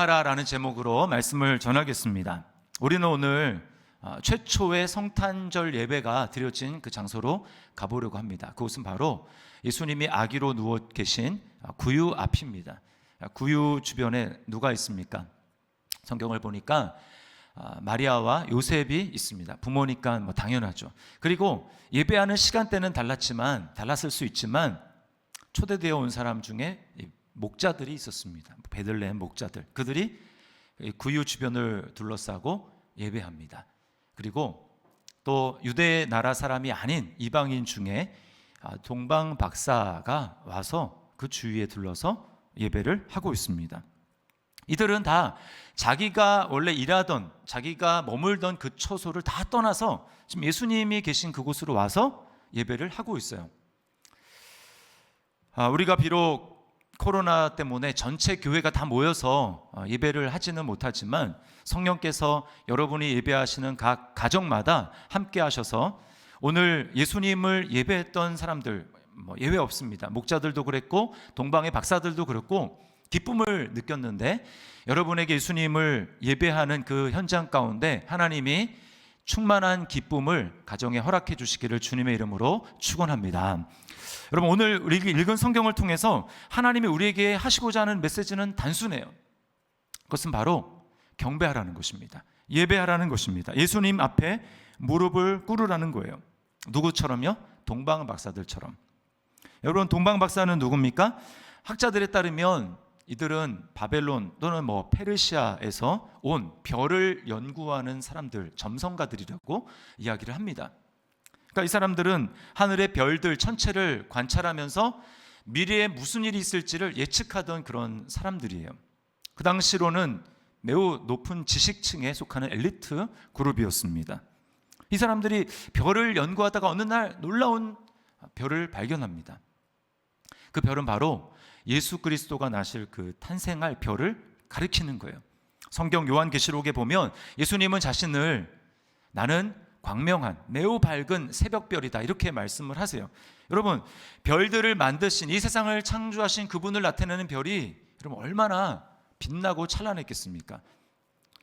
경배하라라는 제목으로 말씀을 전하겠습니다. 우리는 오늘 최초의 성탄절 예배가 드려진 그 장소로 가보려고 합니다. 그곳은 바로 예수님이 아기로 누워 계신 구유 앞입니다. 구유 주변에 누가 있습니까? 성경을 보니까 마리아와 요셉이 있습니다. 부모니까 뭐 당연하죠. 그리고 예배하는 시간대는 달랐을 수 있지만 초대되어 온 사람 중에 목자들이 있었습니다. 베들레헴 목자들, 그들이 구유 주변을 둘러싸고 예배합니다. 그리고 또 유대 나라 사람이 아닌 이방인 중에 동방 박사가 와서 그 주위에 둘러서 예배를 하고 있습니다. 이들은 다 자기가 원래 일하던, 자기가 머물던 그 처소를 다 떠나서 지금 예수님이 계신 그곳으로 와서 예배를 하고 있어요. 우리가 비록 코로나 때문에 전체 교회가 다 모여서 예배를 하지는 못하지만 성령께서 여러분이 예배하시는 각 가정마다 함께 하셔서 오늘 예수님을 예배했던 사람들 예외 없습니다. 목자들도 그랬고 동방의 박사들도 그랬고 기쁨을 느꼈는데, 여러분에게 예수님을 예배하는 그 현장 가운데 하나님이 충만한 기쁨을 가정에 허락해 주시기를 주님의 이름으로 축원합니다. 여러분, 오늘 우리가 읽은 성경을 통해서 하나님이 우리에게 하시고자 하는 메시지는 단순해요. 그것은 바로 경배하라는 것입니다. 예배하라는 것입니다. 예수님 앞에 무릎을 꿇으라는 거예요. 누구처럼요? 동방 박사들처럼. 여러분, 동방 박사는 누굽니까? 학자들에 따르면 이들은 바벨론 또는 페르시아에서 온 별을 연구하는 사람들, 점성가들이라고 이야기를 합니다. 그러니까 이 사람들은 하늘의 별들 천체를 관찰하면서 미래에 무슨 일이 있을지를 예측하던 그런 사람들이에요. 그 당시로는 매우 높은 지식층에 속하는 엘리트 그룹이었습니다. 이 사람들이 별을 연구하다가 어느 날 놀라운 별을 발견합니다. 그 별은 바로 예수 그리스도가 나실 그 탄생할 별을 가리키는 거예요. 성경 요한계시록에 보면 예수님은 자신을 나는 광명한 매우 밝은 새벽별이다 이렇게 말씀을 하세요. 여러분, 별들을 만드신, 이 세상을 창조하신 그분을 나타내는 별이 여러분 얼마나 빛나고 찬란했겠습니까?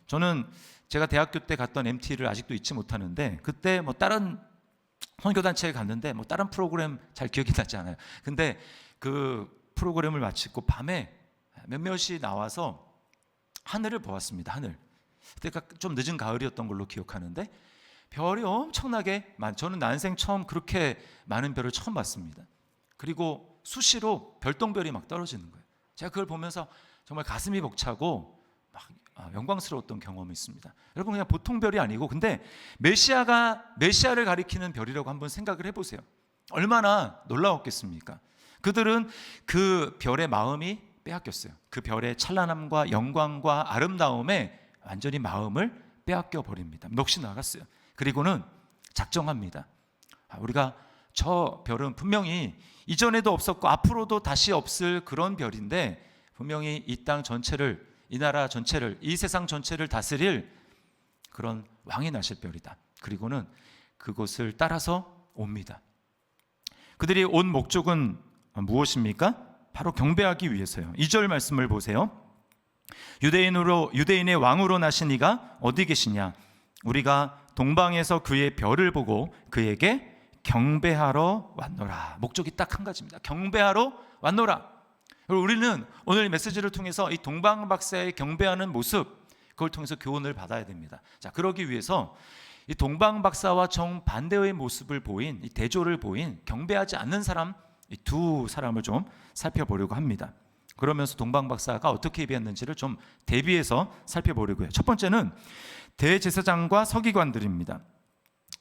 저는 제가 대학교 때 갔던 MT를 아직도 잊지 못하는데, 그때 다른 선교단체에 갔는데 다른 프로그램 잘 기억이 나지 않아요. 근데 그 프로그램을 마치고 밤에 몇몇이 나와서 하늘을 보았습니다. 하늘. 그때가 좀 늦은 가을이었던 걸로 기억하는데 별이 엄청나게 저는 난생 처음 그렇게 많은 별을 처음 봤습니다. 그리고 수시로 별똥별이 막 떨어지는 거예요. 제가 그걸 보면서 정말 가슴이 벅차고 막 영광스러웠던 경험이 있습니다. 여러분, 그냥 보통 별이 아니고, 근데 메시아를 가리키는 별이라고 한번 생각을 해보세요. 얼마나 놀라웠겠습니까? 그들은 그 별의 마음이 빼앗겼어요. 그 별의 찬란함과 영광과 아름다움에 완전히 마음을 빼앗겨 버립니다. 넋이 나갔어요. 그리고는 작정합니다. 우리가 저 별은 분명히 이전에도 없었고 앞으로도 다시 없을 그런 별인데, 분명히 이 땅 전체를, 이 나라 전체를, 이 세상 전체를 다스릴 그런 왕이 나실 별이다. 그리고는 그곳을 따라서 옵니다. 그들이 온 목적은 무엇입니까? 바로 경배하기 위해서요. 2절 말씀을 보세요. 유대인의 왕으로 나신 이가 어디 계시냐? 우리가 동방에서 그의 별을 보고 그에게 경배하러 왔노라. 목적이 딱 한 가지입니다. 경배하러 왔노라. 우리는 오늘 메시지를 통해서 이 동방 박사의 경배하는 모습, 그걸 통해서 교훈을 받아야 됩니다. 자, 그러기 위해서 이 동방 박사와 정반대의 모습을 보인, 이 대조를 보인 경배하지 않는 사람, 이 두 사람을 좀 살펴보려고 합니다. 그러면서 동방 박사가 어떻게 예배했는지를 좀 대비해서 살펴보려고요. 첫 번째는 대제사장과 서기관들입니다.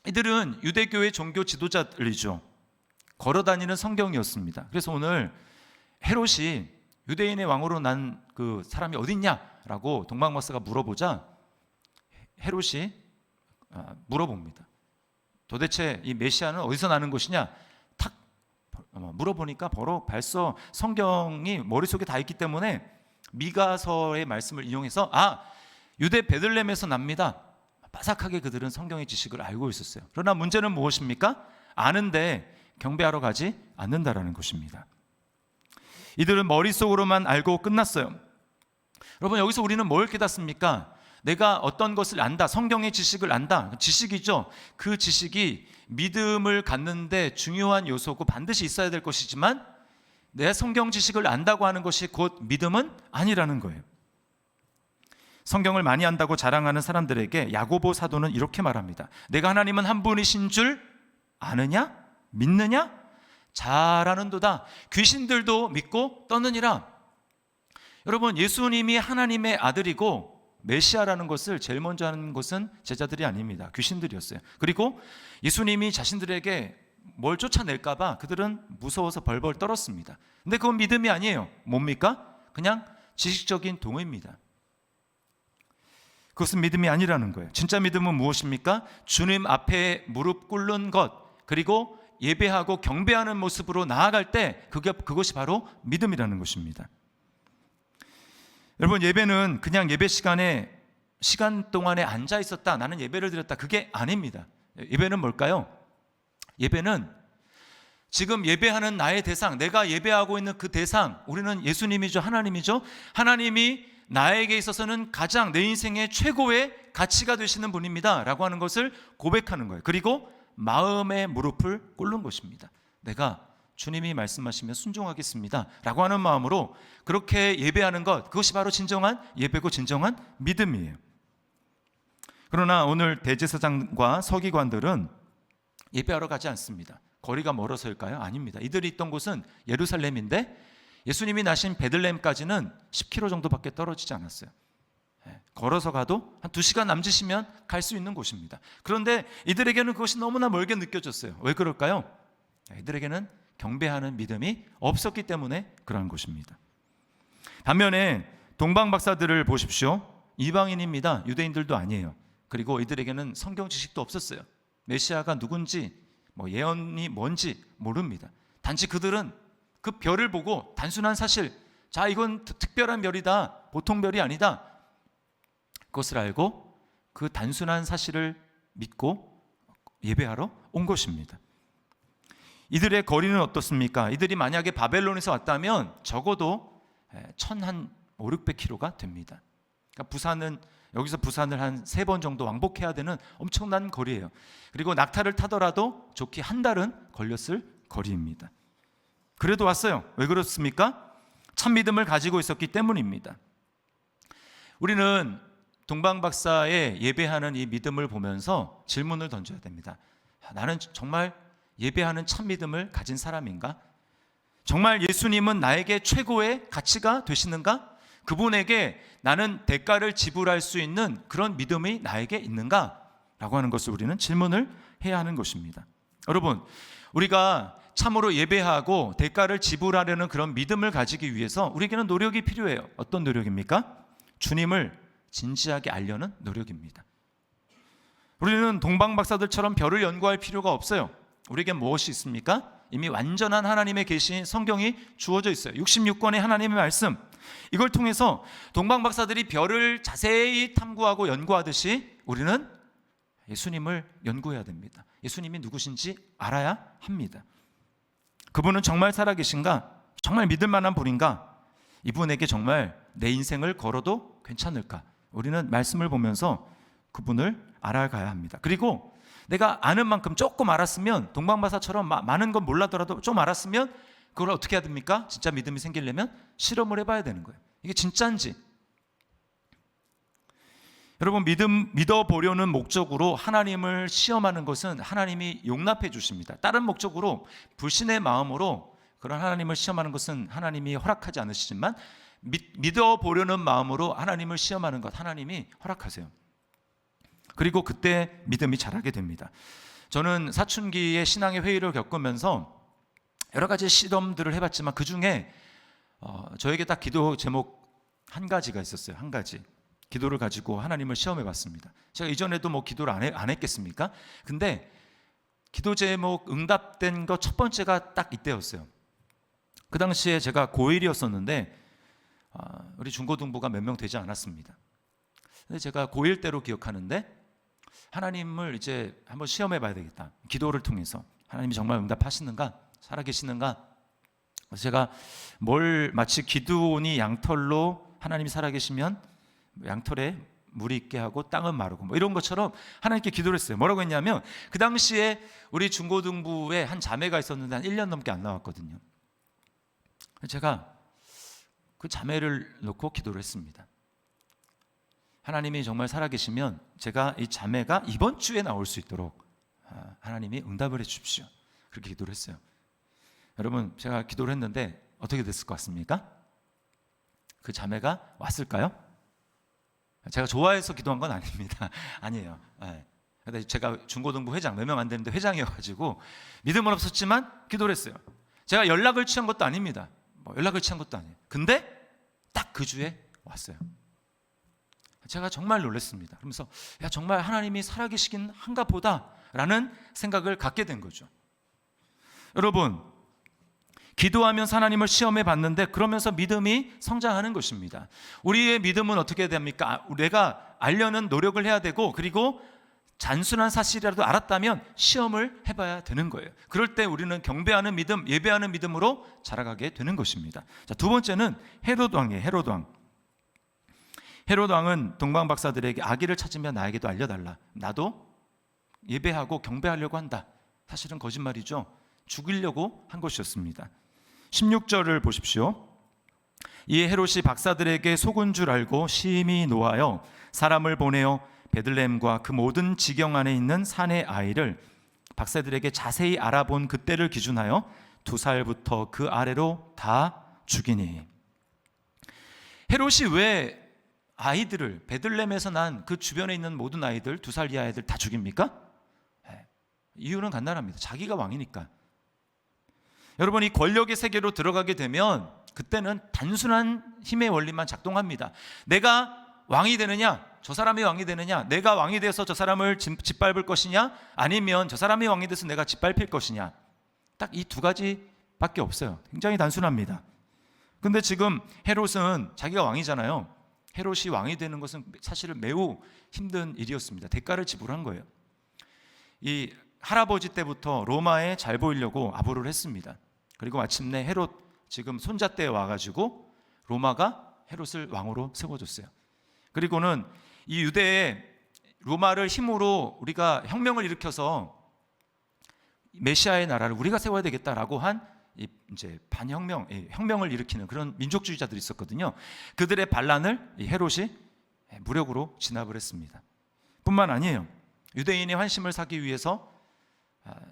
이들은 유대교의 종교 지도자들이죠. 걸어다니는 성경이었습니다. 그래서 오늘 헤롯이 유대인의 왕으로 난 그 사람이 어딨냐라고 동방 박사가 물어보자 헤롯이 물어봅니다. 도대체 이 메시아는 어디서 나는 것이냐? 탁 물어보니까 바로 벌써 성경이 머릿속에 다 있기 때문에 미가서의 말씀을 이용해서 유대 베들레헴에서 납니다. 빠삭하게 그들은 성경의 지식을 알고 있었어요. 그러나 문제는 무엇입니까? 아는데 경배하러 가지 않는다라는 것입니다. 이들은 머릿속으로만 알고 끝났어요. 여러분, 여기서 우리는 뭘 깨닫습니까? 내가 어떤 것을 안다, 성경의 지식을 안다, 지식이죠. 그 지식이 믿음을 갖는데 중요한 요소고 반드시 있어야 될 것이지만 내 성경 지식을 안다고 하는 것이 곧 믿음은 아니라는 거예요. 성경을 많이 안다고 자랑하는 사람들에게 야고보 사도는 이렇게 말합니다. 내가 하나님은 한 분이신 줄 아느냐? 믿느냐? 잘 아는도다. 귀신들도 믿고 떠느니라. 여러분, 예수님이 하나님의 아들이고 메시아라는 것을 제일 먼저 하는 것은 제자들이 아닙니다. 귀신들이었어요. 그리고 예수님이 자신들에게 뭘 쫓아낼까 봐 그들은 무서워서 벌벌 떨었습니다. 근데 그건 믿음이 아니에요. 뭡니까? 그냥 지식적인 동의입니다. 그것은 믿음이 아니라는 거예요. 진짜 믿음은 무엇입니까? 주님 앞에 무릎 꿇는 것, 그리고 예배하고 경배하는 모습으로 나아갈 때 그것이 바로 믿음이라는 것입니다. 여러분, 예배는 그냥 예배 시간 동안에 앉아 있었다, 나는 예배를 드렸다, 그게 아닙니다. 예배는 뭘까요? 예배는 지금 예배하는 나의 대상, 내가 예배하고 있는 그 대상, 우리는 예수님이죠, 하나님이죠. 하나님이 나에게 있어서는 가장 내 인생의 최고의 가치가 되시는 분입니다 라고 하는 것을 고백하는 거예요. 그리고 마음의 무릎을 꿇는 것입니다. 내가 주님이 말씀하시면 순종하겠습니다 라고 하는 마음으로 그렇게 예배하는 것, 그것이 바로 진정한 예배고 진정한 믿음이에요. 그러나 오늘 대제사장과 서기관들은 예배하러 가지 않습니다. 거리가 멀어서일까요? 아닙니다. 이들이 있던 곳은 예루살렘인데 예수님이 나신 베들레헴까지는 10km 정도밖에 떨어지지 않았어요. 걸어서 가도 한 2시간 남짓이면 갈 수 있는 곳입니다. 그런데 이들에게는 그것이 너무나 멀게 느껴졌어요. 왜 그럴까요? 이들에게는 경배하는 믿음이 없었기 때문에 그러한 것입니다. 반면에 동방 박사들을 보십시오. 이방인입니다. 유대인들도 아니에요. 그리고 이들에게는 성경 지식도 없었어요. 메시아가 누군지, 예언이 뭔지 모릅니다. 단지 그들은 그 별을 보고 단순한 사실, 자, 이건 특별한 별이다, 보통 별이 아니다, 그것을 알고 그 단순한 사실을 믿고 예배하러 온 것입니다. 이들의 거리는 어떻습니까? 이들이 만약에 바벨론에서 왔다면 적어도 1,500-600km가 됩니다. 그러니까 여기서 부산을 한 3번 정도 왕복해야 되는 엄청난 거리예요. 그리고 낙타를 타더라도 좋게 한 달은 걸렸을 거리입니다. 그래도 왔어요. 왜 그렇습니까? 참 믿음을 가지고 있었기 때문입니다. 우리는 동방 박사의 예배하는 이 믿음을 보면서 질문을 던져야 됩니다. 나는 정말 예배하는 참 믿음을 가진 사람인가? 정말 예수님은 나에게 최고의 가치가 되시는가? 그분에게 나는 대가를 지불할 수 있는 그런 믿음이 나에게 있는가? 라고 하는 것을 우리는 질문을 해야 하는 것입니다. 여러분, 우리가 참으로 예배하고 대가를 지불하려는 그런 믿음을 가지기 위해서 우리에게는 노력이 필요해요. 어떤 노력입니까? 주님을 진지하게 알려는 노력입니다. 우리는 동방 박사들처럼 별을 연구할 필요가 없어요. 우리에게 무엇이 있습니까? 이미 완전한 하나님의 계신 성경이 주어져 있어요. 66권의 하나님의 말씀, 이걸 통해서 동방 박사들이 별을 자세히 탐구하고 연구하듯이 우리는 예수님을 연구해야 됩니다. 예수님이 누구신지 알아야 합니다. 그분은 정말 살아계신가? 정말 믿을 만한 분인가? 이분에게 정말 내 인생을 걸어도 괜찮을까? 우리는 말씀을 보면서 그분을 알아가야 합니다. 그리고 내가 아는 만큼 조금 알았으면, 동방박사처럼 많은 건 몰라더라도 좀 알았으면 그걸 어떻게 해야 됩니까? 진짜 믿음이 생기려면 실험을 해봐야 되는 거예요. 이게 진짜인지. 여러분, 믿어보려는 목적으로 하나님을 시험하는 것은 하나님이 용납해 주십니다. 다른 목적으로 불신의 마음으로 그런 하나님을 시험하는 것은 하나님이 허락하지 않으시지만 믿어보려는 마음으로 하나님을 시험하는 것 하나님이 허락하세요. 그리고 그때 믿음이 자라게 됩니다. 저는 사춘기에 신앙의 회의를 겪으면서 여러 가지 실험들을 해봤지만 그 중에 저에게 딱 기도 제목 한 가지가 있었어요. 한 가지. 기도를 가지고 하나님을 시험해봤습니다. 제가 이전에도 기도를 안 했겠습니까? 근데 기도 제목 응답된 거 첫 번째가 딱 이때였어요. 그 당시에 제가 고1이었었는데 우리 중고등부가 몇 명 되지 않았습니다. 근데 제가 고1 때로 기억하는데 하나님을 이제 한번 시험해 봐야 되겠다. 기도를 통해서 하나님이 정말 응답하시는가? 살아계시는가? 그래서 제가 마치 기드온이 양털로 하나님이 살아계시면 양털에 물이 있게 하고 땅은 마르고 뭐 이런 것처럼 하나님께 기도를 했어요. 뭐라고 했냐면 그 당시에 우리 중고등부에 한 자매가 있었는데 한 1년 넘게 안 나왔거든요. 제가 그 자매를 놓고 기도를 했습니다. 하나님이 정말 살아계시면 제가 이 자매가 이번 주에 나올 수 있도록 하나님이 응답을 해 주십시오. 그렇게 기도를 했어요. 여러분, 제가 기도를 했는데 어떻게 됐을 것 같습니까? 그 자매가 왔을까요? 제가 좋아해서 기도한 건 아닙니다. 아니에요. 근데 제가 중고등부 회장, 몇 명 안 되는데 회장이어가지고 믿음은 없었지만 기도를 했어요. 제가 연락을 취한 것도 아닙니다. 연락을 취한 것도 아니에요. 근데 딱 그 주에 왔어요. 제가 정말 놀랐습니다. 그러면서 정말 하나님이 살아계시긴 한가 보다라는 생각을 갖게 된 거죠. 여러분, 기도하면서 하나님을 시험해 봤는데 그러면서 믿음이 성장하는 것입니다. 우리의 믿음은 어떻게 됩니까? 내가 알려는 노력을 해야 되고, 그리고 단순한 사실이라도 알았다면 시험을 해봐야 되는 거예요. 그럴 때 우리는 경배하는 믿음, 예배하는 믿음으로 자라가게 되는 것입니다. 자, 두 번째는 헤롯 왕이에요. 헤롯 왕. 헤롯 왕은 동방 박사들에게 아기를 찾으면 나에게도 알려달라. 나도 예배하고 경배하려고 한다. 사실은 거짓말이죠. 죽이려고 한 것이었습니다. 16절을 보십시오. 이에 헤롯이 박사들에게 속은 줄 알고 심히 노하여 사람을 보내어 베들레헴과 그 모든 지경 안에 있는 산의 아이를 박사들에게 자세히 알아본 그때를 기준하여 2살부터 그 아래로 다 죽이니. 헤롯이 왜 아이들을, 베들레헴에서 난 그 주변에 있는 모든 아이들, 2살 이하 아이들 다 죽입니까? 이유는 간단합니다. 자기가 왕이니까. 여러분, 이 권력의 세계로 들어가게 되면 그때는 단순한 힘의 원리만 작동합니다. 내가 왕이 되느냐, 저 사람이 왕이 되느냐, 내가 왕이 돼서 저 사람을 짓밟을 것이냐, 아니면 저 사람이 왕이 돼서 내가 짓밟힐 것이냐, 딱 이 두 가지밖에 없어요. 굉장히 단순합니다. 근데 지금 헤롯은 자기가 왕이잖아요. 헤롯이 왕이 되는 것은 사실은 매우 힘든 일이었습니다. 대가를 지불한 거예요. 이 할아버지 때부터 로마에 잘 보이려고 아부를 했습니다. 그리고 마침내 헤롯 지금 손자 때에 와가지고 로마가 헤롯을 왕으로 세워줬어요. 그리고는 이 유대에 로마를 힘으로 우리가 혁명을 일으켜서 메시아의 나라를 우리가 세워야 되겠다라고 한 이제 반혁명, 혁명을 일으키는 그런 민족주의자들이 있었거든요. 그들의 반란을 이 헤롯이 무력으로 진압을 했습니다. 뿐만 아니에요. 유대인의 환심을 사기 위해서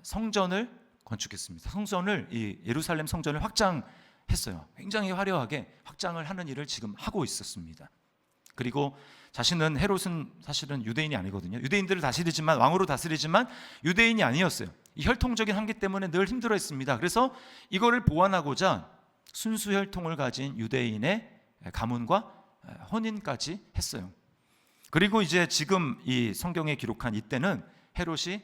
성전을 건축했습니다. 성전을, 이 예루살렘 성전을 확장했어요. 굉장히 화려하게 확장을 하는 일을 지금 하고 있었습니다. 그리고 자신은, 헤롯은 사실은 유대인이 아니거든요. 유대인들을 다스리지만, 왕으로 다스리지만 유대인이 아니었어요. 이 혈통적인 한계 때문에 늘 힘들어했습니다. 그래서 이거를 보완하고자 순수 혈통을 가진 유대인의 가문과 혼인까지 했어요. 그리고 이제 지금 이 성경에 기록한 이때는 헤롯이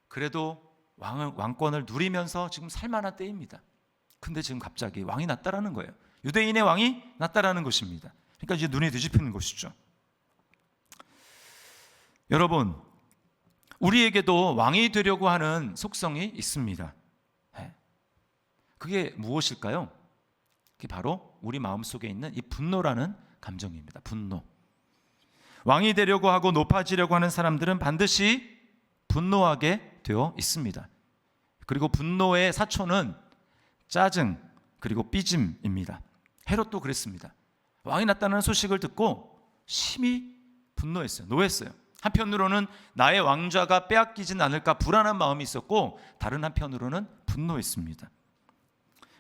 그래도 왕권을 누리면서 지금 살만한 때입니다. 근데 지금 갑자기 왕이 났다라는 거예요. 유대인의 왕이 났다라는 것입니다. 그러니까 이제 눈이 뒤집히는 것이죠. 여러분, 우리에게도 왕이 되려고 하는 속성이 있습니다. 그게 무엇일까요? 그게 바로 우리 마음속에 있는 이 분노라는 감정입니다. 분노. 왕이 되려고 하고 높아지려고 하는 사람들은 반드시 분노하게 되어 있습니다. 그리고 분노의 사초는 짜증, 그리고 삐짐입니다. 헤롯도 그랬습니다. 왕이 났다는 소식을 듣고 심히 분노했어요. 노했어요. 한편으로는 나의 왕좌가 빼앗기진 않을까 불안한 마음이 있었고, 다른 한편으로는 분노했습니다.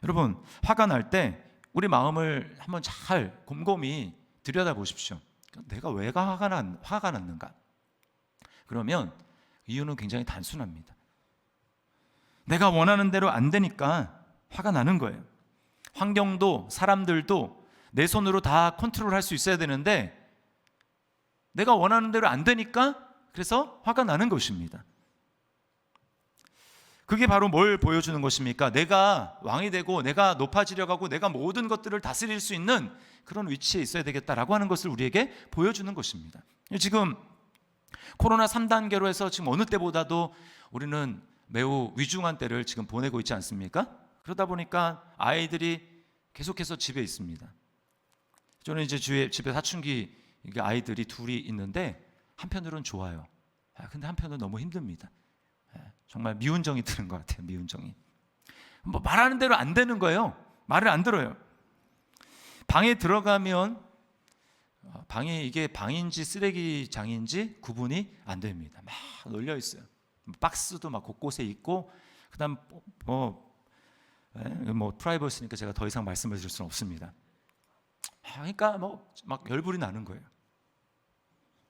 여러분, 화가 날 때 우리 마음을 한번 잘 곰곰이 들여다보십시오. 내가 왜 화가 났는가? 그러면 이유는 굉장히 단순합니다. 내가 원하는 대로 안 되니까 화가 나는 거예요. 환경도 사람들도 내 손으로 다 컨트롤할 수 있어야 되는데 내가 원하는 대로 안 되니까 그래서 화가 나는 것입니다. 그게 바로 뭘 보여주는 것입니까? 내가 왕이 되고 내가 높아지려고 하고 내가 모든 것들을 다스릴 수 있는 그런 위치에 있어야 되겠다라고 하는 것을 우리에게 보여주는 것입니다. 지금 코로나 3단계로 해서 지금 어느 때보다도 우리는 매우 위중한 때를 지금 보내고 있지 않습니까? 그러다 보니까 아이들이 계속해서 집에 있습니다. 저는 이제 집에 사춘기 아이들이 둘이 있는데 한편으로는 좋아요. 근데 한편으로는 너무 힘듭니다. 정말 미운정이 드는 것 같아요. 미운정이. 뭐 말하는 대로 안 되는 거예요. 말을 안 들어요. 방에 들어가면 이게 방인지 쓰레기장인지 구분이 안 됩니다. 막 널려 있어요. 박스도 막 곳곳에 있고, 그다음 뭐 프라이버시니까 제가 더 이상 말씀을 드릴 수는 없습니다. 그러니까 막 열불이 나는 거예요.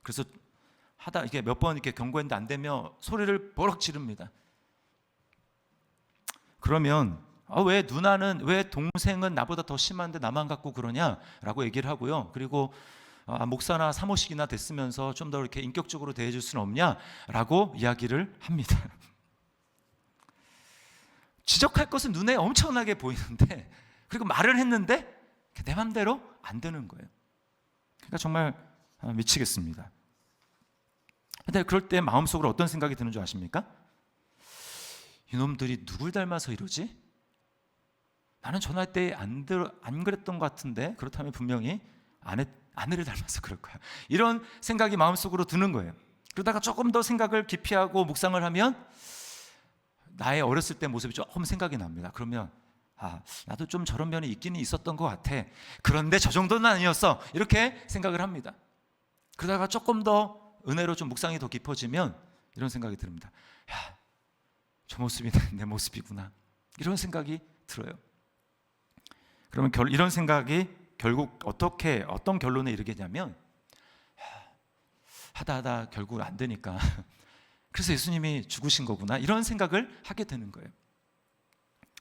그래서 이게 몇 번 이렇게 경고했는데 안 되면 소리를 버럭 지릅니다. 그러면 왜 누나는, 왜 동생은 나보다 더 심한데 나만 갖고 그러냐라고 얘기를 하고요. 그리고 목사나 사모식이나 됐으면서 좀 더 이렇게 인격적으로 대해줄 수는 없냐라고 이야기를 합니다. 지적할 것은 눈에 엄청나게 보이는데, 그리고 말을 했는데 내 맘대로 안 되는 거예요. 그러니까 정말 미치겠습니다. 근데 그럴 때 마음속으로 어떤 생각이 드는 줄 아십니까? 이놈들이 누굴 닮아서 이러지? 나는 전화할 때 안 그랬던 것 같은데, 그렇다면 분명히 아내를 닮아서 그럴 거야. 이런 생각이 마음속으로 드는 거예요. 그러다가 조금 더 생각을 깊이하고 묵상을 하면 나의 어렸을 때 모습이 조금 생각이 납니다. 그러면 나도 좀 저런 면이 있기는 있었던 것 같아. 그런데 저 정도는 아니었어. 이렇게 생각을 합니다. 그러다가 조금 더 은혜로 좀 묵상이 더 깊어지면 이런 생각이 듭니다. 저 모습이 내 모습이구나. 이런 생각이 들어요. 그러면 이런 생각이 결국 어떤 결론에 이르겠냐면, 하다 결국 안 되니까 그래서 예수님이 죽으신 거구나, 이런 생각을 하게 되는 거예요.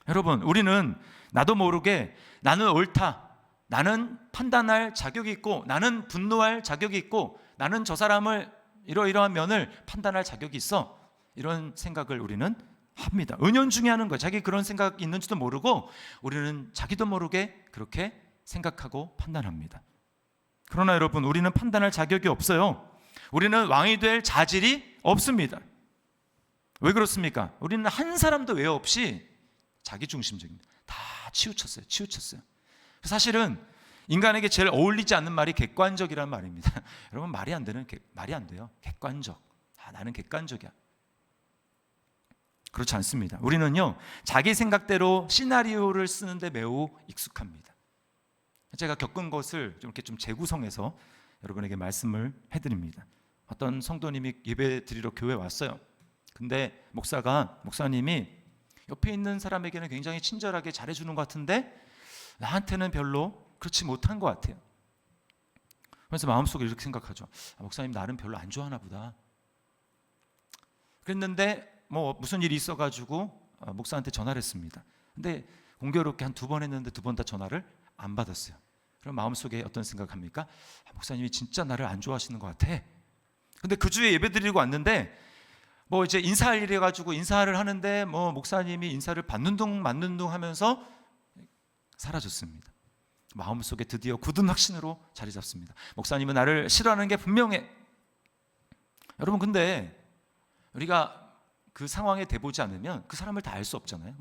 여러분, 우리는 나도 모르게 나는 옳다, 나는 판단할 자격이 있고, 나는 분노할 자격이 있고, 나는 저 사람을 이러이러한 면을 판단할 자격이 있어, 이런 생각을 우리는 합니다. 은연중에 하는 거예요. 자기 그런 생각이 있는지도 모르고 우리는 자기도 모르게 그렇게 생각하고 판단합니다. 그러나 여러분, 우리는 판단할 자격이 없어요. 우리는 왕이 될 자질이 없습니다. 왜 그렇습니까? 우리는 한 사람도 외 없이 자기중심적입니다. 다 치우쳤어요. 사실은 인간에게 제일 어울리지 않는 말이 객관적이라는 말입니다. 여러분, 말이 안 돼요. 객관적. 나는 객관적이야. 그렇지 않습니다. 우리는요, 자기 생각대로 시나리오를 쓰는데 매우 익숙합니다. 제가 겪은 것을 좀 재구성해서 여러분에게 말씀을 해드립니다. 어떤 성도님이 예배 드리러 교회에 왔어요. 근데 목사님이 옆에 있는 사람에게는 굉장히 친절하게 잘해주는 것 같은데 나한테는 별로 그렇지 못한 것 같아요. 그래서 마음속에 이렇게 생각하죠. 목사님 나름 별로 안 좋아하나 보다. 그랬는데 무슨 일이 있어가지고 목사한테 전화를 했습니다. 근데 공교롭게 한 2번 했는데 2번 다 전화를 안 받았어요. 그럼 마음속에 어떤 생각합니까? 목사님이 진짜 나를 안 좋아하시는 것 같아. 근데 그 주에 예배 드리고 왔는데 이제 인사할 일이 해가지고 인사를 하는데 목사님이 인사를 받는 둥 맞는 둥 하면서 사라졌습니다. 마음속에 드디어 굳은 확신으로 자리 잡습니다. 목사님은 나를 싫어하는 게 분명해. 여러분, 근데 우리가 그 상황에 대보지 않으면 그 사람을 다 알 수 없잖아요.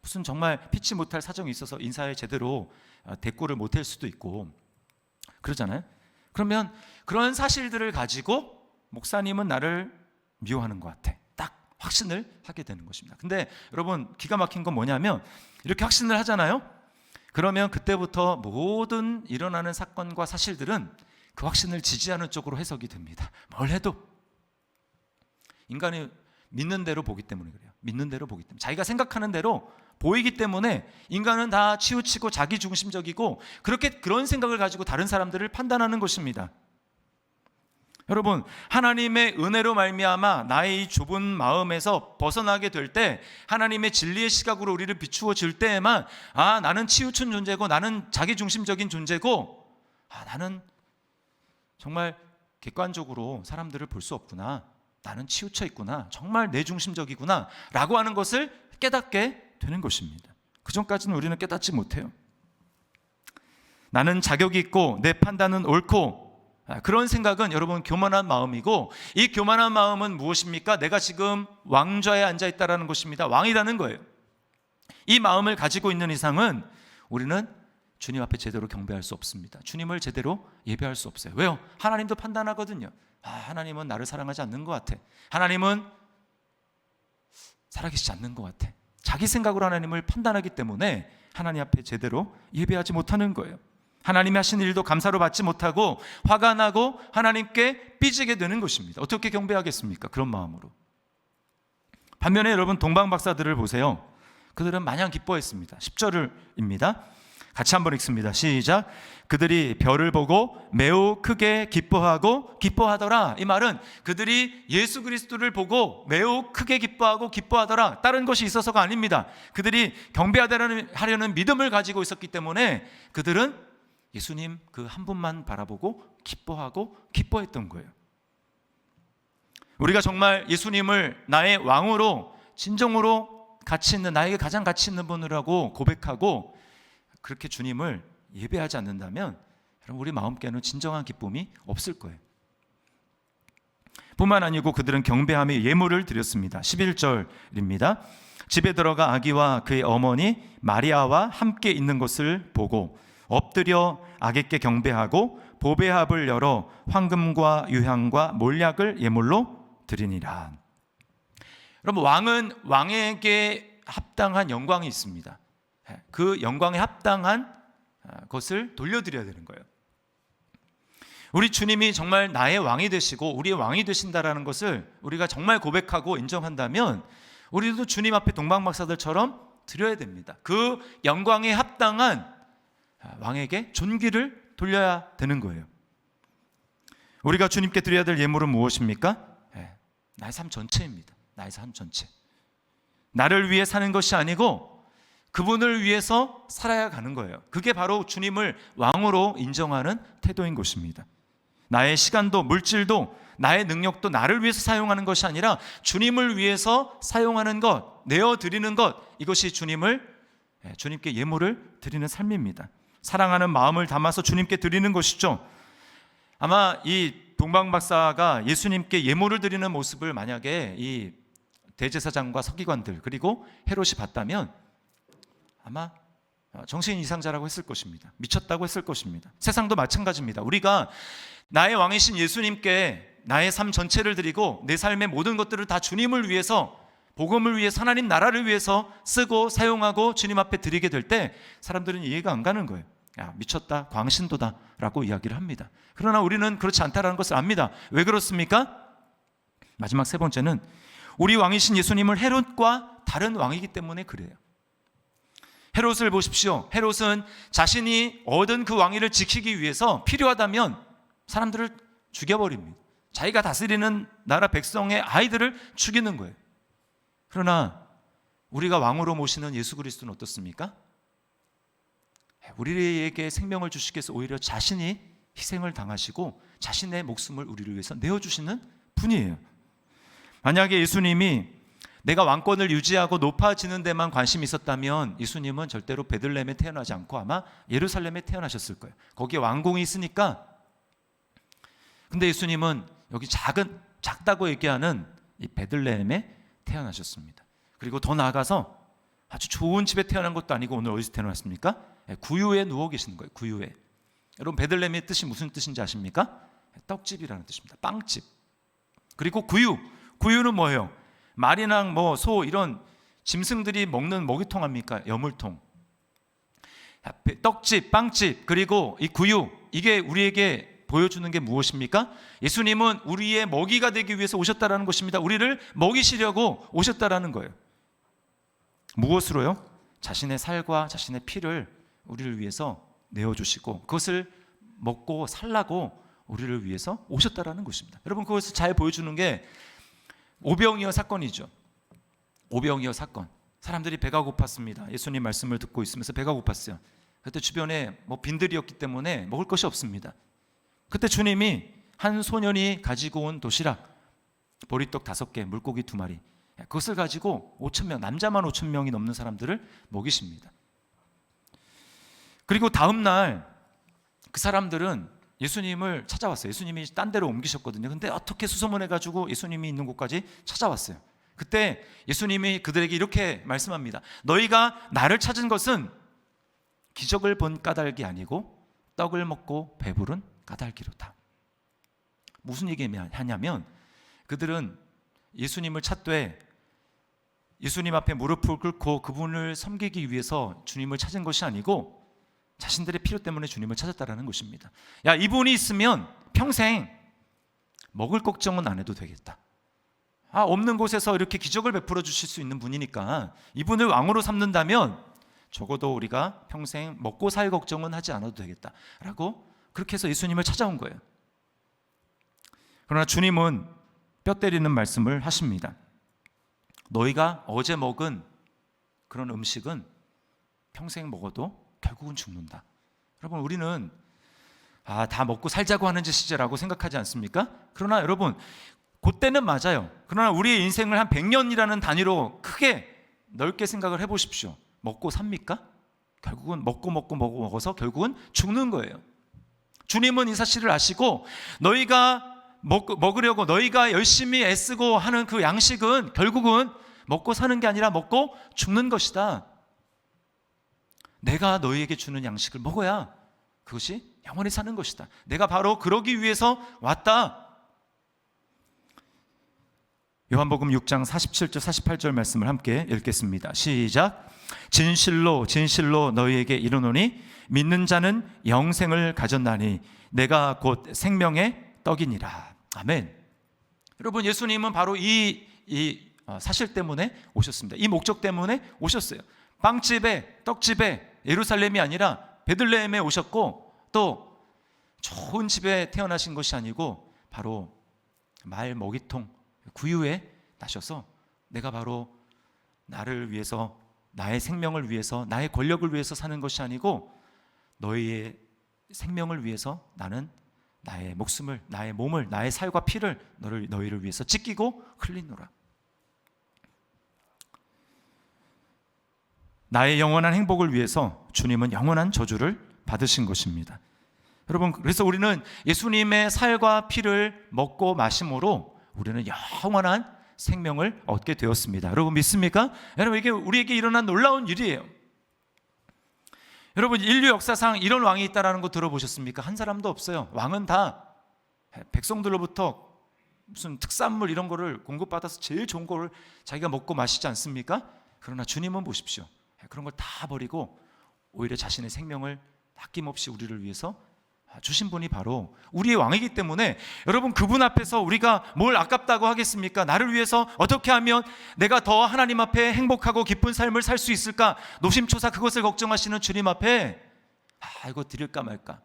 무슨 정말 피치 못할 사정이 있어서 인사에 제대로 대꾸를 못할 수도 있고 그러잖아요. 그러면 그런 사실들을 가지고 목사님은 나를 미워하는 것 같아, 딱 확신을 하게 되는 것입니다. 근데 여러분, 기가 막힌 건 뭐냐면 이렇게 확신을 하잖아요. 그러면 그때부터 모든 일어나는 사건과 사실들은 그 확신을 지지하는 쪽으로 해석이 됩니다. 뭘 해도 인간이 믿는 대로 보기 때문에 그래요. 믿는 대로 보기 때문에, 자기가 생각하는 대로 보이기 때문에 인간은 다 치우치고 자기중심적이고 그런 생각을 가지고 다른 사람들을 판단하는 것입니다. 여러분, 하나님의 은혜로 말미암아 나의 이 좁은 마음에서 벗어나게 될 때, 하나님의 진리의 시각으로 우리를 비추어 줄 때에만 나는 치우친 존재고, 나는 자기중심적인 존재고, 나는 정말 객관적으로 사람들을 볼 수 없구나, 나는 치우쳐 있구나, 정말 내중심적이구나 라고 하는 것을 깨닫게 되는 것입니다. 그 전까지는 우리는 깨닫지 못해요. 나는 자격이 있고 내 판단은 옳고, 그런 생각은 여러분 교만한 마음이고, 이 교만한 마음은 무엇입니까? 내가 지금 왕좌에 앉아있다라는 것입니다. 왕이라는 거예요. 이 마음을 가지고 있는 이상은 우리는 주님 앞에 제대로 경배할 수 없습니다. 주님을 제대로 예배할 수 없어요. 왜요? 하나님도 판단하거든요. 하나님은 나를 사랑하지 않는 것 같아. 하나님은 살아계시지 않는 것 같아. 자기 생각으로 하나님을 판단하기 때문에 하나님 앞에 제대로 예배하지 못하는 거예요. 하나님이 하신 일도 감사로 받지 못하고 화가 나고 하나님께 삐지게 되는 것입니다. 어떻게 경배하겠습니까? 그런 마음으로. 반면에 여러분 동방 박사들을 보세요. 그들은 마냥 기뻐했습니다. 10절입니다. 같이 한번 읽습니다. 시작. 그들이 별을 보고 매우 크게 기뻐하더라. 이 말은 그들이 예수 그리스도를 보고 매우 크게 기뻐하더라. 다른 것이 있어서가 아닙니다. 그들이 경배하려는 믿음을 가지고 있었기 때문에 그들은 예수님 그 한 분만 바라보고 기뻐했던 거예요. 우리가 정말 예수님을 나의 왕으로 진정으로 가치 있는, 나에게 가장 가치 있는 분이라고 고백하고 그렇게 주님을 예배하지 않는다면 여러분 우리 마음께는 진정한 기쁨이 없을 거예요. 뿐만 아니고 그들은 경배하며 예물을 드렸습니다. 11절입니다. 집에 들어가 아기와 그의 어머니 마리아와 함께 있는 것을 보고 엎드려 아기께 경배하고 보배합을 열어 황금과 유향과 몰약을 예물로 드리니라. 여러분 왕은 왕에게 합당한 영광이 있습니다. 그 영광에 합당한 것을 돌려드려야 되는 거예요. 우리 주님이 정말 나의 왕이 되시고 우리의 왕이 되신다라는 것을 우리가 정말 고백하고 인정한다면 우리도 주님 앞에 동방박사들처럼 드려야 됩니다. 그 영광에 합당한 왕에게 존귀를 돌려야 되는 거예요. 우리가 주님께 드려야 될 예물은 무엇입니까? 나의 삶 전체입니다. 나의 삶 전체. 나를 위해 사는 것이 아니고 그분을 위해서 살아야 가는 거예요. 그게 바로 주님을 왕으로 인정하는 태도인 것입니다. 나의 시간도 물질도 나의 능력도 나를 위해서 사용하는 것이 아니라 주님을 위해서 사용하는 것, 내어드리는 것, 이것이 주님께 예물을 드리는 삶입니다. 사랑하는 마음을 담아서 주님께 드리는 것이죠. 아마 이 동방박사가 예수님께 예물을 드리는 모습을 만약에 이 대제사장과 서기관들 그리고 헤롯이 봤다면 아마 정신 이상자라고 했을 것입니다. 미쳤다고 했을 것입니다. 세상도 마찬가지입니다. 우리가 나의 왕이신 예수님께 나의 삶 전체를 드리고 내 삶의 모든 것들을 다 주님을 위해서, 복음을 위해서, 하나님 나라를 위해서 쓰고 사용하고 주님 앞에 드리게 될 때 사람들은 이해가 안 가는 거예요. 야, 미쳤다, 광신도다 라고 이야기를 합니다. 그러나 우리는 그렇지 않다는 것을 압니다. 왜 그렇습니까? 마지막 세 번째는 우리 왕이신 예수님을 헤롯과 다른 왕이기 때문에 그래요. 헤롯을 보십시오. 헤롯은 자신이 얻은 그 왕위를 지키기 위해서 필요하다면 사람들을 죽여버립니다. 자기가 다스리는 나라 백성의 아이들을 죽이는 거예요. 그러나 우리가 왕으로 모시는 예수 그리스도는 어떻습니까? 우리에게 생명을 주시기 위해서 오히려 자신이 희생을 당하시고 자신의 목숨을 우리를 위해서 내어주시는 분이에요. 만약에 예수님이 내가 왕권을 유지하고 높아지는 데만 관심이 있었다면 예수님은 절대로 베들레헴에 태어나지 않고 아마 예루살렘에 태어나셨을 거예요. 거기에 왕궁이 있으니까. 근데 예수님은 여기 작다고 얘기하는 이 베들레헴에 태어나셨습니다. 그리고 더 나아가서 아주 좋은 집에 태어난 것도 아니고 오늘 어디서 태어났습니까? 구유에 누워 계시는 거예요. 구유에. 여러분 베들레헴의 뜻이 무슨 뜻인지 아십니까? 떡집이라는 뜻입니다. 빵집. 그리고 구유는 뭐예요? 말이랑 소 이런 짐승들이 먹는 먹이통 아닙니까? 여물통. 떡집, 빵집, 그리고 이 구유, 이게 우리에게 보여주는 게 무엇입니까? 예수님은 우리의 먹이가 되기 위해서 오셨다라는 것입니다. 우리를 먹이시려고 오셨다라는 거예요. 무엇으로요? 자신의 살과 자신의 피를 우리를 위해서 내어주시고 그것을 먹고 살라고 우리를 위해서 오셨다라는 것입니다. 여러분 그것을 잘 보여주는 게 오병이어 사건이죠. 오병이어 사건. 사람들이 배가 고팠습니다. 예수님 말씀을 듣고 있으면서 배가 고팠어요. 그때 주변에 빈들이었기 때문에 먹을 것이 없습니다. 그때 주님이 한 소년이 가지고 온 도시락, 보리떡 5개, 물고기 2마리, 그것을 가지고 5,000명, 남자만 5,000명이 넘는 사람들을 먹이십니다. 그리고 다음 날 그 사람들은 예수님을 찾아왔어요. 예수님이 딴 데로 옮기셨거든요. 근데 어떻게 수소문해가지고 예수님이 있는 곳까지 찾아왔어요. 그때 예수님이 그들에게 이렇게 말씀합니다. 너희가 나를 찾은 것은 기적을 본 까닭이 아니고 떡을 먹고 배부른 까닭이로다. 무슨 얘기하냐면 그들은 예수님을 찾되 예수님 앞에 무릎을 꿇고 그분을 섬기기 위해서 주님을 찾은 것이 아니고 자신들의 필요 때문에 주님을 찾았다라는 것입니다. 야, 이분이 있으면 평생 먹을 걱정은 안 해도 되겠다. 없는 곳에서 이렇게 기적을 베풀어 주실 수 있는 분이니까 이분을 왕으로 삼는다면 적어도 우리가 평생 먹고 살 걱정은 하지 않아도 되겠다라고 그렇게 해서 예수님을 찾아온 거예요. 그러나 주님은 뼈 때리는 말씀을 하십니다. 너희가 어제 먹은 그런 음식은 평생 먹어도 결국은 죽는다. 여러분, 우리는 다 먹고 살자고 하는 짓이라고 생각하지 않습니까? 그러나 여러분, 그때는 맞아요. 그러나 우리의 인생을 한 100년이라는 단위로 크게 넓게 생각을 해보십시오. 먹고 삽니까? 결국은 먹어서 결국은 죽는 거예요. 주님은 이 사실을 아시고 너희가 먹으려고 너희가 열심히 애쓰고 하는 그 양식은 결국은 먹고 사는 게 아니라 먹고 죽는 것이다. 내가 너희에게 주는 양식을 먹어야 그것이 영원히 사는 것이다. 내가 바로 그러기 위해서 왔다. 요한복음 6장 47절 48절 말씀을 함께 읽겠습니다. 시작. 진실로 진실로 너희에게 이르노니 믿는 자는 영생을 가졌나니 내가 곧 생명의 떡이니라. 아멘. 여러분, 예수님은 바로 이 사실 때문에 오셨습니다. 이 목적 때문에 오셨어요. 빵집에 떡집에 예루살렘이 아니라 베들레헴에 오셨고 또 좋은 집에 태어나신 것이 아니고 바로 말 먹이통 구유에 나셔서 내가 바로 나를 위해서 나의 생명을 위해서 나의 권력을 위해서 사는 것이 아니고 너희의 생명을 위해서 나는 나의 목숨을 나의 몸을 나의 살과 피를 너희를 위해서 찢기고 흘리노라. 나의 영원한 행복을 위해서 주님은 영원한 저주를 받으신 것입니다. 여러분, 그래서 우리는 예수님의 살과 피를 먹고 마심으로 우리는 영원한 생명을 얻게 되었습니다. 여러분 믿습니까? 여러분, 이게 우리에게 일어난 놀라운 일이에요. 여러분, 인류 역사상 이런 왕이 있다라는 거 들어보셨습니까? 한 사람도 없어요. 왕은 다 백성들로부터 무슨 특산물 이런 거를 공급받아서 제일 좋은 거를 자기가 먹고 마시지 않습니까? 그러나 주님은 보십시오. 그런 걸 다 버리고 오히려 자신의 생명을 아낌없이 우리를 위해서 주신 분이 바로 우리의 왕이기 때문에 여러분, 그분 앞에서 우리가 뭘 아깝다고 하겠습니까? 나를 위해서 어떻게 하면 내가 더 하나님 앞에 행복하고 기쁜 삶을 살 수 있을까? 노심초사 그것을 걱정하시는 주님 앞에 이거 드릴까 말까?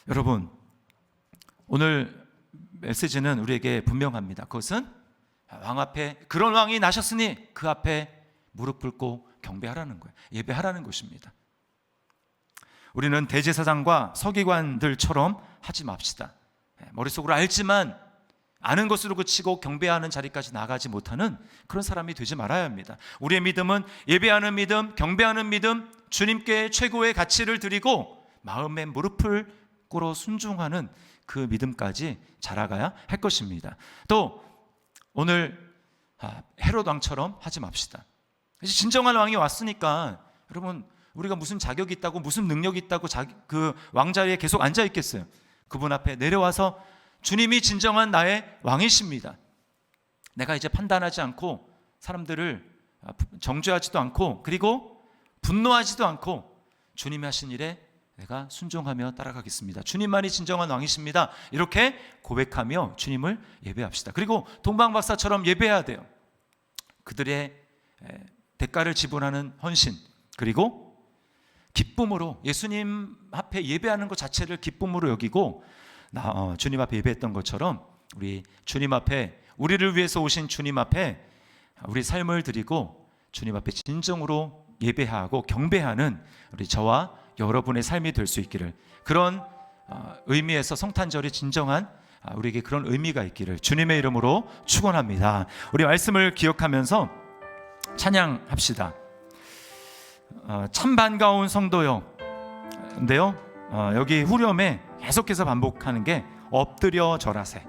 여러분, 오늘 메시지는 우리에게 분명합니다. 그것은 왕 앞에 그런 왕이 나셨으니 그 앞에 무릎 꿇고 경배하라는 거예요. 예배하라는 것입니다. 우리는 대제사장과 서기관들처럼 하지 맙시다. 머릿속으로 알지만 아는 것으로 그치고 경배하는 자리까지 나가지 못하는 그런 사람이 되지 말아야 합니다. 우리의 믿음은 예배하는 믿음, 경배하는 믿음, 주님께 최고의 가치를 드리고 마음의 무릎을 꿇어 순종하는 그 믿음까지 자라가야 할 것입니다. 또 오늘 헤롯 왕처럼 하지 맙시다. 진정한 왕이 왔으니까 여러분, 우리가 무슨 자격이 있다고 무슨 능력이 있다고 그 왕자리에 계속 앉아 있겠어요? 그분 앞에 내려와서 주님이 진정한 나의 왕이십니다. 내가 이제 판단하지 않고 사람들을 정죄하지도 않고 그리고 분노하지도 않고 주님이 하신 일에 내가 순종하며 따라가겠습니다. 주님만이 진정한 왕이십니다. 이렇게 고백하며 주님을 예배합시다. 그리고 동방박사처럼 예배해야 돼요. 그들의 대가를 지불하는 헌신, 그리고 기쁨으로 예수님 앞에 예배하는 것 자체를 기쁨으로 여기고 주님 앞에 예배했던 것처럼 우리 주님 앞에 우리를 위해서 오신 주님 앞에 우리 삶을 드리고 주님 앞에 진정으로 예배하고 경배하는 우리 저와 여러분의 삶이 될 수 있기를, 그런 의미에서 성탄절이 진정한 우리에게 그런 의미가 있기를 주님의 이름으로 축원합니다. 우리 말씀을 기억하면서 찬양합시다. 참 반가운 성도요. 근데요, 여기 후렴에 계속해서 반복하는 게 엎드려 절하세.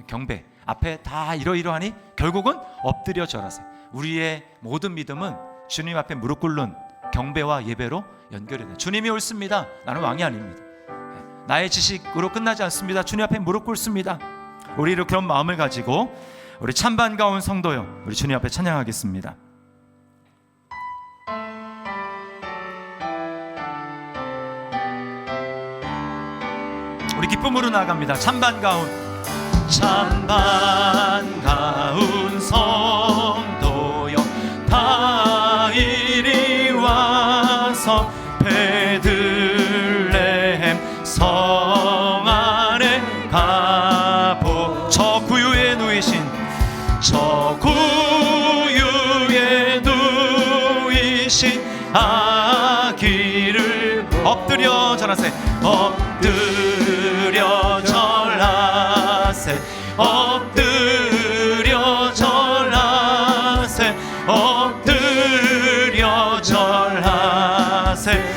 경배 앞에 다 이러이러하니 결국은 엎드려 절하세. 우리의 모든 믿음은 주님 앞에 무릎 꿇는 경배와 예배로 연결이 돼요. 주님이 옳습니다. 나는 왕이 아닙니다. 나의 지식으로 끝나지 않습니다. 주님 앞에 무릎 꿇습니다. 우리로 그런 마음을 가지고 우리 참 반가운 성도요, 우리 주님 앞에 찬양하겠습니다. 우리 기쁨으로 나아갑니다. 참 반가운 성도여, 다 이리 와서 베들레헴 성 안에 가보. 저 구유에 누이신 아기를 엎드려 절하세, 엎드려 절하세, 엎드려 절하세, 엎드려 절하세.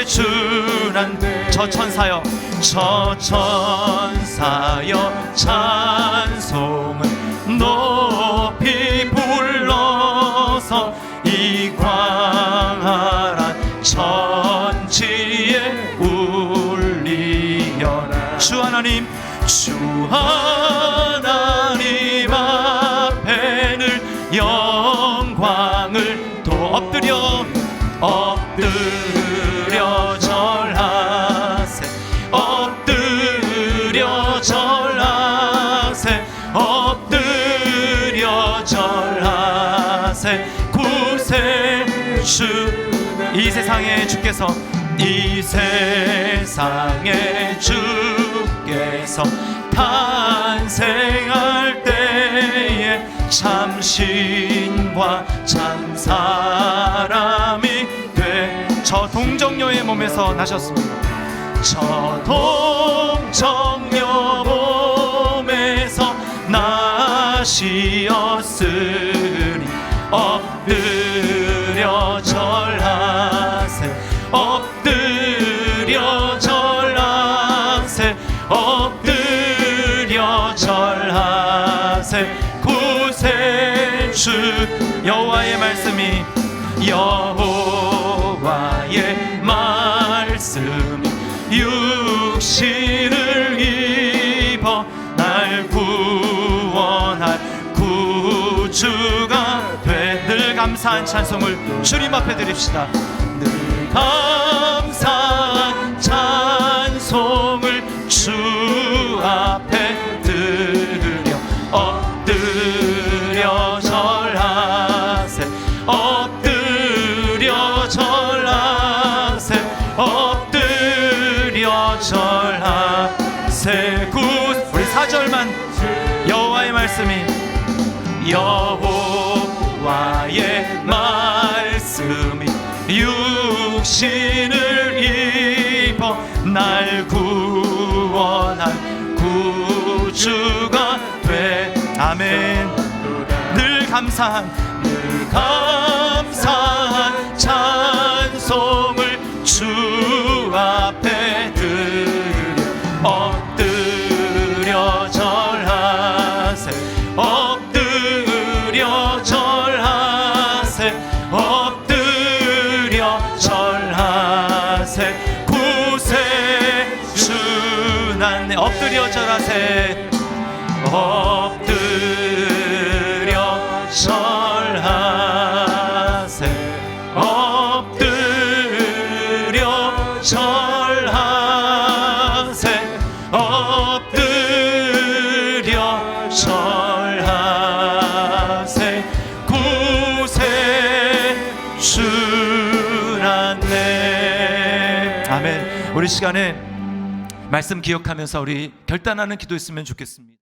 구세주난 저 천사여, 저 천사여, 찬송을 높이 불러서 이 광활한 천지에 울리려나. 주 하나님, 주 하나님 앞에는 영광을 또 엎드려 절하세, 엎드려 절하세, 엎드려 절하세. 구세주, 이 세상에 주께서, 이 세상에 주께서 탄생할 때에 참 신과 참 사람이 돼 저 동정녀의 몸에서 나셨습니다. 저 동정녀 몸에서 나시었으니 엎드려 절하세, 엎드려 절하세, 엎드려 절하세. 구세주 여호와의 말씀이, 여호와의 말씀이 육신을 입어 날 구원할 구주가 돼. 늘 감사한 찬송을 주님 앞에 드립시다. 늘 감사한 찬송을 주 앞에 드려 엎드려 절하세, 엎드려 절하세, 엎드려 절하세. 우리 4절만 여호와의 말씀이, 여호와의 말씀이 육신을 입어 날 구원할 구주가 돼. 아멘. 늘 감사한 찬송을 주 앞에 드려 엎드려 절하세, 엎드려 절하세, 엎드려 절하세. 구세주 난 엎드려 절하세, 엎드려 절하세, 엎드려 절하세, 엎드려 절하세. 구세주 났네. 아멘. 우리 시간에 말씀 기억하면서 우리 결단하는 기도했으면 좋겠습니다.